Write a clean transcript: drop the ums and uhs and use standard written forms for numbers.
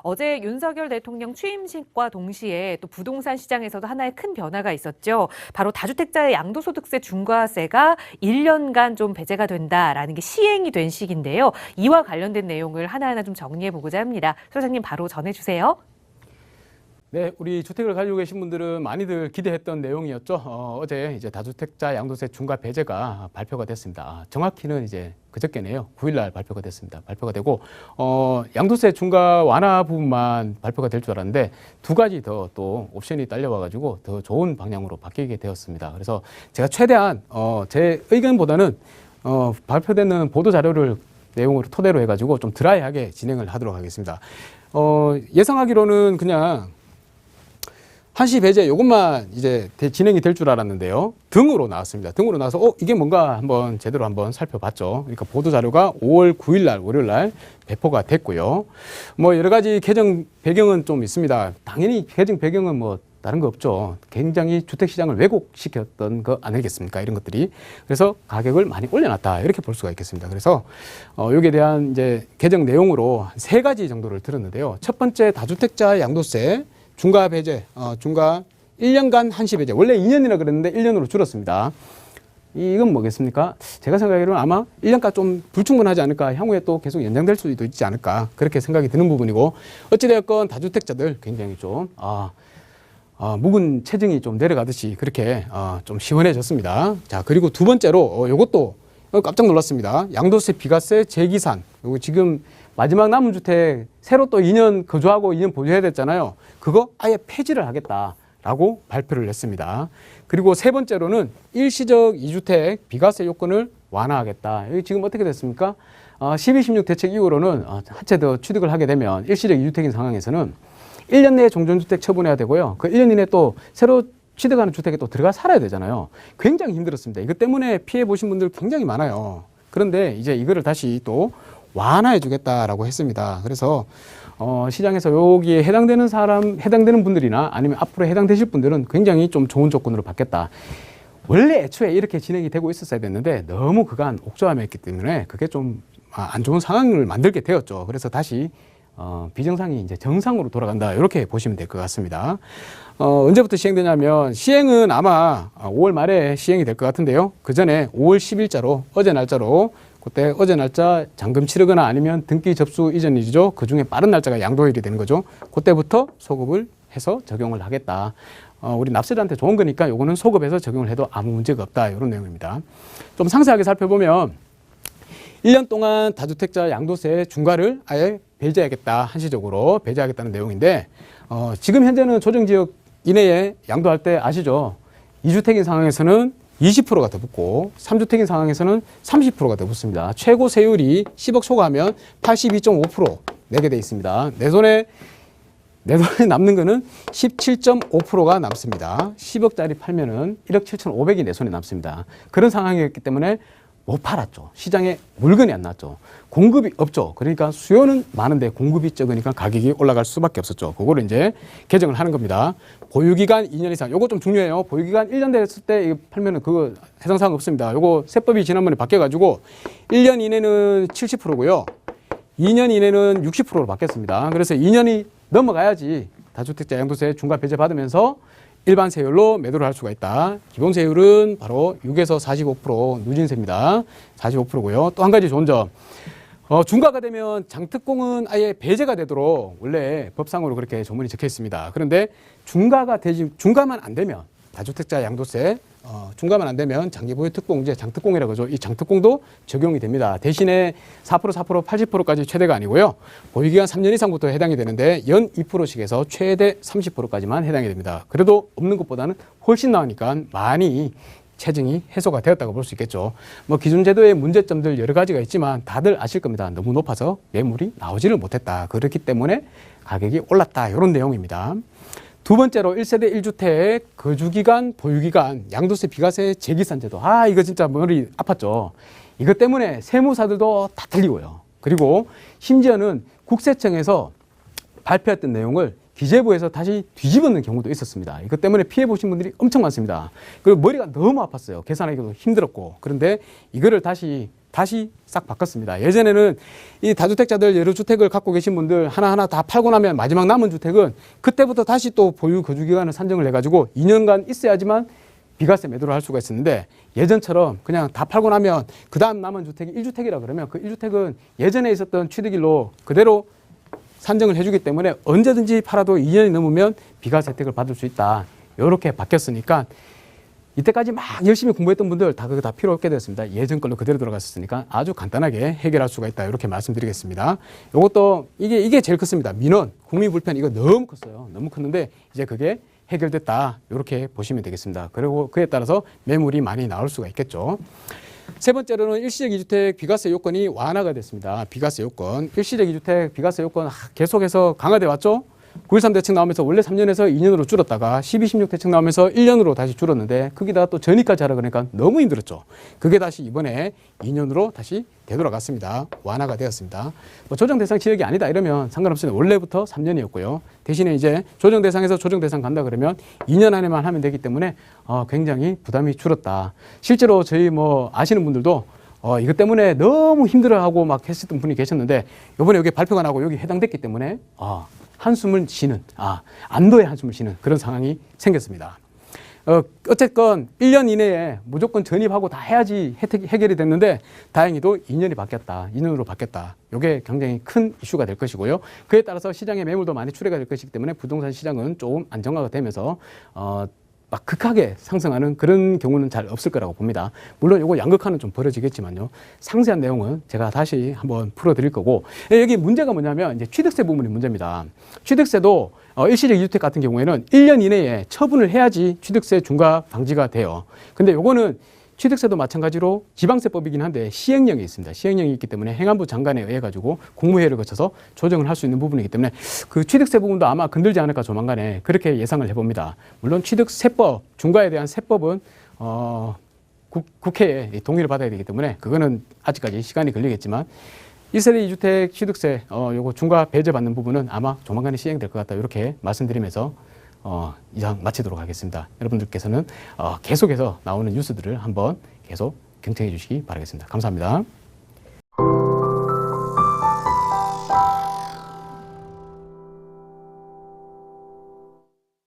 어제 윤석열 대통령 취임식과 동시에 또 부동산 시장에서도 하나의 큰 변화가 있었죠. 바로 다주택자의 양도소득세 중과세가 1년간 좀 배제가 된다라는 게 시행이 된 시기인데요. 이와 관련된 내용을 하나하나 좀 정리해 보고자 합니다. 소장님 바로 전해주세요. 네, 우리 주택을 가지고 계신 분들은 많이들 기대했던 내용이었죠. 어제 이제 다주택자 양도세 중과 배제가 발표가 됐습니다. 정확히는 이제 그저께네요. 9일 날 발표가 됐습니다. 발표가 되고 양도세 중과 완화 부분만 발표가 될 줄 알았는데 두 가지 더 또 옵션이 딸려와 가지고 더 좋은 방향으로 바뀌게 되었습니다. 그래서 제가 최대한 제 의견보다는 발표되는 보도 자료를 내용으로 토대로 해가지고 좀 드라이하게 진행을 하도록 하겠습니다. 예상하기로는 그냥 한시 배제 이것만 이제 진행이 될 줄 알았는데요. 등으로 나왔습니다. 등으로 나와서 이게 뭔가 한번 제대로 한번 살펴봤죠. 그러니까 보도 자료가 5월 9일 날 월요일 날 배포가 됐고요. 뭐 여러 가지 개정 배경은 좀 있습니다. 당연히 개정 배경은 뭐 다른 거 없죠. 굉장히 주택 시장을 왜곡시켰던 거 아니겠습니까? 이런 것들이. 그래서 가격을 많이 올려놨다. 이렇게 볼 수가 있겠습니다. 그래서 여기에 대한 이제 개정 내용으로 세 가지 정도를 들었는데요. 첫 번째 다주택자 양도세 중과 배제, 중과 1년간 한시 배제. 원래 2년이라 그랬는데 1년으로 줄었습니다. 이건 뭐겠습니까? 제가 생각하기로는 아마 1년간 좀 불충분하지 않을까. 향후에 또 계속 연장될 수도 있지 않을까. 그렇게 생각이 드는 부분이고. 어찌되었건 다주택자들 굉장히 좀, 묵은 체증이 좀 내려가듯이 그렇게 좀 시원해졌습니다. 자, 그리고 두 번째로 요것도 깜짝 놀랐습니다. 양도세, 비과세, 재기산. 요거 지금 마지막 남은 주택 새로 또 2년 거주하고 2년 보유해야 됐잖아요. 그거 아예 폐지를 하겠다라고 발표를 했습니다. 그리고 세 번째로는 일시적 2주택 비과세 요건을 완화하겠다. 여기 지금 어떻게 됐습니까? 12.16 대책 이후로는 한 채 더 취득을 하게 되면 일시적 2주택인 상황에서는 1년 내에 종전주택 처분해야 되고요. 그 1년 이내 또 새로 취득하는 주택에 또 들어가 살아야 되잖아요. 굉장히 힘들었습니다. 이것 때문에 피해 보신 분들 굉장히 많아요. 그런데 이제 이거를 다시 또 완화해 주겠다라고 했습니다. 그래서 시장에서 여기에 해당되는 분들이나 아니면 앞으로 해당되실 분들은 굉장히 좀 좋은 조건으로 받겠다. 원래 애초에 이렇게 진행이 되고 있었어야 됐는데 너무 그간 옥조함했기 때문에 그게 좀 안 좋은 상황을 만들게 되었죠. 그래서 다시 비정상이 이제 정상으로 돌아간다. 이렇게 보시면 될 것 같습니다. 언제부터 시행되냐면 시행은 아마 5월 말에 시행이 될 것 같은데요. 그 전에 5월 10일자로 어제 날짜로 그때 어제 날짜 잔금 치르거나 아니면 등기 접수 이전일이죠. 그 중에 빠른 날짜가 양도일이 되는 거죠. 그때부터 소급을 해서 적용을 하겠다. 우리 납세자한테 좋은 거니까 요거는 소급해서 적용을 해도 아무 문제가 없다. 이런 내용입니다. 좀 상세하게 살펴보면 1년 동안 다주택자 양도세 중과를 아예 배제하겠다. 한시적으로 배제하겠다는 내용인데 지금 현재는 조정지역 이내에 양도할 때 아시죠? 2주택인 상황에서는 20%가 더 붙고 3주택인 상황에서는 30%가 더 붙습니다. 최고 세율이 10억 초과하면 82.5% 내게 돼 있습니다. 내 손에 남는 거는 17.5%가 남습니다. 10억짜리 팔면은 1억 7,500이 내 손에 남습니다. 그런 상황이었기 때문에 못 팔았죠. 시장에 물건이 안 났죠. 공급이 없죠. 그러니까 수요는 많은데 공급이 적으니까 가격이 올라갈 수밖에 없었죠. 그거를 이제 개정을 하는 겁니다. 보유기간 2년 이상. 요거 좀 중요해요. 보유기간 1년 됐을 때 팔면은 그거 해당사항 없습니다. 요거 세법이 지난번에 바뀌어가지고 1년 이내는 70%고요. 2년 이내는 60%로 바뀌었습니다. 그래서 2년이 넘어가야지 다주택자 양도세 중과 배제 받으면서 일반 세율로 매도를 할 수가 있다. 기본 세율은 바로 6에서 45% 누진세입니다. 45%고요. 또 한 가지 좋은 점. 중과가 되면 장특공은 아예 배제가 되도록 원래 법상으로 그렇게 조문이 적혀 있습니다. 그런데 중과만 안 되면 다주택자 양도세 중과만 안 되면 장기보유 특공제 장특공이라고 하죠. 이 장특공도 적용이 됩니다. 대신에 4%, 80%까지 최대가 아니고요. 보유기간 3년 이상부터 해당이 되는데 연 2%씩 해서 최대 30%까지만 해당이 됩니다. 그래도 없는 것보다는 훨씬 나으니까 많이 체증이 해소가 되었다고 볼 수 있겠죠. 뭐 기존제도의 문제점들 여러 가지가 있지만 다들 아실 겁니다. 너무 높아서 매물이 나오지를 못했다. 그렇기 때문에 가격이 올랐다. 이런 내용입니다. 두 번째로 1세대 1주택 거주기간, 보유기간, 양도세, 비과세, 재기산제도. 이거 진짜 머리 아팠죠. 이것 때문에 세무사들도 다 틀리고요. 그리고 심지어는 국세청에서 발표했던 내용을 기재부에서 다시 뒤집어놓는 경우도 있었습니다. 이것 때문에 피해 보신 분들이 엄청 많습니다. 그리고 머리가 너무 아팠어요. 계산하기도 힘들었고. 그런데 이거를 다시 다시 싹 바꿨습니다. 예전에는 이 다주택자들 여러 주택을 갖고 계신 분들 하나하나 다 팔고 나면 마지막 남은 주택은 그때부터 다시 또 보유 거주 기간을 산정을 해가지고 2년간 있어야지만 비과세 매도를 할 수가 있었는데, 예전처럼 그냥 다 팔고 나면 그 다음 남은 주택이 1주택이라 그러면 그 1주택은 예전에 있었던 취득일로 그대로 산정을 해주기 때문에 언제든지 팔아도 2년이 넘으면 비과세 혜택을 받을 수 있다. 이렇게 바뀌었으니까 이때까지 막 열심히 공부했던 분들 다 그거 다 필요 없게 됐습니다. 예전 걸로 그대로 들어갔었으니까 아주 간단하게 해결할 수가 있다. 이렇게 말씀드리겠습니다. 이것도 이게 제일 컸습니다. 민원, 국민 불편 이거 너무 컸어요. 너무 컸는데 이제 그게 해결됐다. 이렇게 보시면 되겠습니다. 그리고 그에 따라서 매물이 많이 나올 수가 있겠죠. 세 번째로는 일시적 2주택 비과세 요건이 완화가 됐습니다. 비과세 요건, 일시적 2주택 비과세 요건 계속해서 강화돼 왔죠. 9.13 대책 나오면서 원래 3년에서 2년으로 줄었다가 12.16 대책 나오면서 1년으로 다시 줄었는데 거기다가 또 전입까지 하라 그러니까 너무 힘들었죠. 그게 다시 이번에 2년으로 다시 되돌아갔습니다. 완화가 되었습니다. 뭐 조정 대상 지역이 아니다 이러면 상관없습니다. 원래부터 3년이었고요. 대신에 이제 조정 대상에서 조정 대상 간다 그러면 2년 안에만 하면 되기 때문에 굉장히 부담이 줄었다. 실제로 저희 뭐 아시는 분들도 이것 때문에 너무 힘들어하고 막 했었던 분이 계셨는데 이번에 여기 발표가 나고 여기 해당됐기 때문에 한숨을 쉬는, 안도의 한숨을 쉬는 그런 상황이 생겼습니다. 어쨌건 1년 이내에 무조건 전입하고 다 해야지 해결이 됐는데 다행히도 2년이 바뀌었다. 2년으로 바뀌었다. 이게 굉장히 큰 이슈가 될 것이고요. 그에 따라서 시장의 매물도 많이 출회가 될 것이기 때문에 부동산 시장은 조금 안정화가 되면서 막 극하게 상승하는 그런 경우는 잘 없을 거라고 봅니다. 물론 이거 양극화는 좀 벌어지겠지만요. 상세한 내용은 제가 다시 한번 풀어드릴 거고, 여기 문제가 뭐냐면 이제 취득세 부분이 문제입니다. 취득세도 일시적 2주택 같은 경우에는 1년 이내에 처분을 해야지 취득세 중과 방지가 돼요. 근데 요거는 취득세도 마찬가지로 지방세법이긴 한데 시행령이 있습니다. 시행령이 있기 때문에 행안부 장관에 의해 가지고 국무회의를 거쳐서 조정을 할 수 있는 부분이기 때문에 그 취득세 부분도 아마 건들지 않을까 조만간에 그렇게 예상을 해봅니다. 물론 취득세법, 중과에 대한 세법은 국회에 동의를 받아야 되기 때문에 그거는 아직까지 시간이 걸리겠지만 1세대 2주택 취득세 요거 중과 배제받는 부분은 아마 조만간에 시행될 것 같다. 이렇게 말씀드리면서 이상 마치도록 하겠습니다. 여러분들께서는 계속해서 나오는 뉴스들을 한번 계속 경청해 주시기 바라겠습니다. 감사합니다.